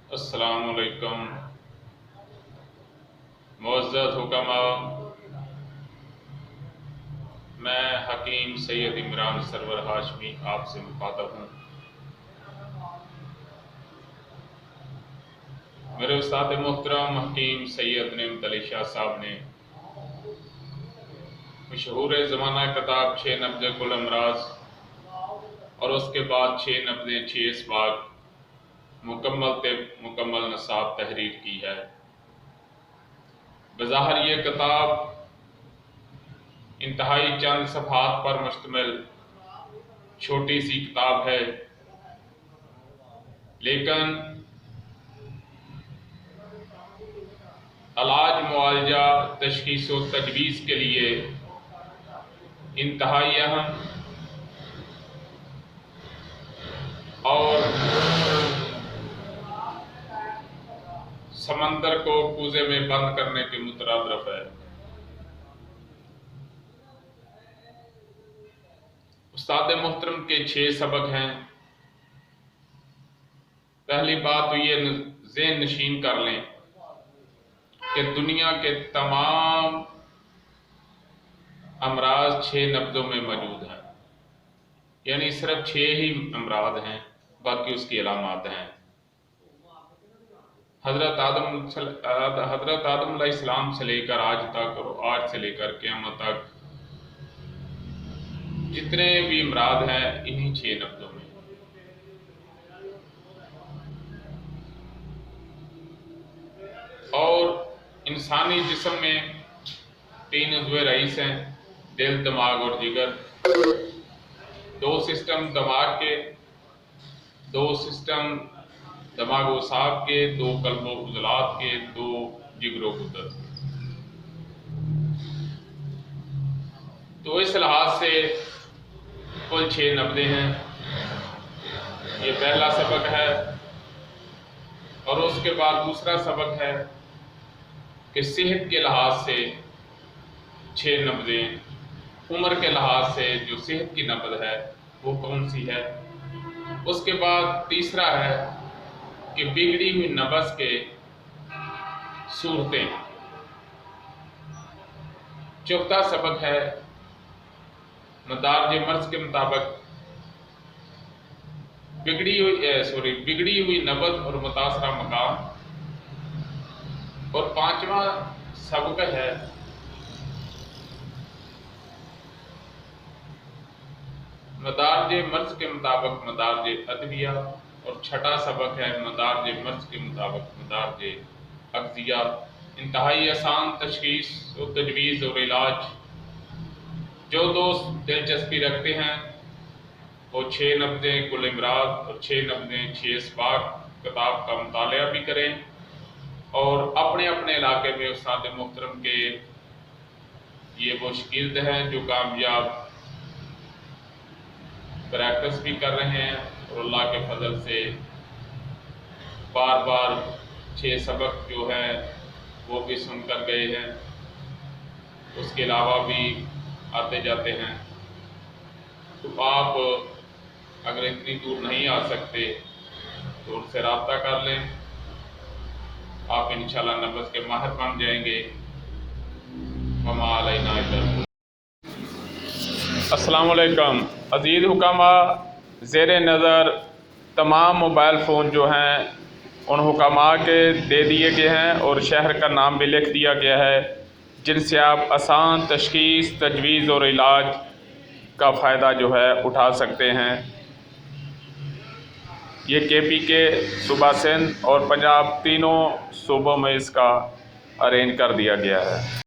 السلام علیکم معزز حکما، میں حکیم سید عمران سرور ہاشمی آپ سے مخاطب ہوں۔ میرے استاد محترم حکیم سید نعمت علی شاہ صاحب نے مشہور زمانہ کتاب 6 نبض کل امراض اور اس کے بعد 6 نبض 6 اسباق مکمل نصاب تحریر کی ہے۔ بظاہر یہ کتاب انتہائی چند صفحات پر مشتمل چھوٹی سی کتاب ہے، لیکن علاج، معالجہ، تشخیص و تجویز کے لیے انتہائی اہم اور سمندر کو کوزے میں بند کرنے کے مترادف ہے۔ استاد محترم کے 6 سبق ہیں۔ پہلی بات تو یہ ذہن نشین کر لیں کہ دنیا کے تمام امراض 6 نبضوں میں موجود ہیں، یعنی صرف 6 ہی امراض ہیں، باقی اس کی علامات ہیں۔ حضرت آدم علیہ السلام سے لے کر آج تک اور آج سے لے کر قیامت تک جتنے بھی امراض ہیں انہی 6 نبضوں میں۔ اور انسانی جسم میں 3 عضو رئیس ہیں: دل، دماغ اور جگر۔ 2 سسٹم دماغ کے، 2 سسٹم دماغ و اعصاب کے، 2 قلب و عضلات کے، 2 جگر و غدد۔ تو اس لحاظ سے کل 6 نبضیں ہیں۔ یہ پہلا سبق ہے۔ اور اس کے بعد دوسرا سبق ہے کہ صحت کے لحاظ سے 6 نبضیں، عمر کے لحاظ سے جو صحت کی نبض ہے وہ کون سی ہے۔ اس کے بعد تیسرا ہے کہ بگڑی ہوئی نبض کے صورتیں۔ چوتھا سبق ہے مدارج مرض کے مطابق بگڑی ہوئی نبض اور متاثرہ مقام۔ اور 5واں سبق ہے مدارج مرض کے مطابق مدارج ادویہ۔ اور 6واں سبق ہے مدارج مرض کے مطابق مدارج اغذیہ۔ انتہائی آسان تشخیص و تجویز اور علاج۔ جو دوست دلچسپی رکھتے ہیں وہ 6 نبضیں کل امراض اور 6 نبضیں 6 اسباق کتاب کا مطالعہ بھی کریں، اور اپنے اپنے علاقے میں استاد محترم کے یہ وہ شاگرد ہیں جو کامیاب پریکٹس بھی کر رہے ہیں اور اللہ کے فضل سے بار بار 6 سبق جو ہیں وہ بھی سن کر گئے ہیں۔ اس کے علاوہ بھی آتے جاتے ہیں۔ تو آپ اگر اتنی دور نہیں آ سکتے تو ان سے رابطہ کر لیں، آپ انشاءاللہ نبض کے ماہر بن جائیں گے۔ وما علینا الا البلاغ۔ السلام علیکم عزیز حکامہ، زیر نظر تمام موبائل فون جو ہیں ان حکامہ کے دے دیے گئے ہیں اور شہر کا نام بھی لکھ دیا گیا ہے، جن سے آپ آسان تشخیص، تجویز اور علاج کا فائدہ جو ہے اٹھا سکتے ہیں۔ یہ KP کے صوبہ سندھ اور پنجاب تینوں صوبوں میں اس کا ارینج کر دیا گیا ہے۔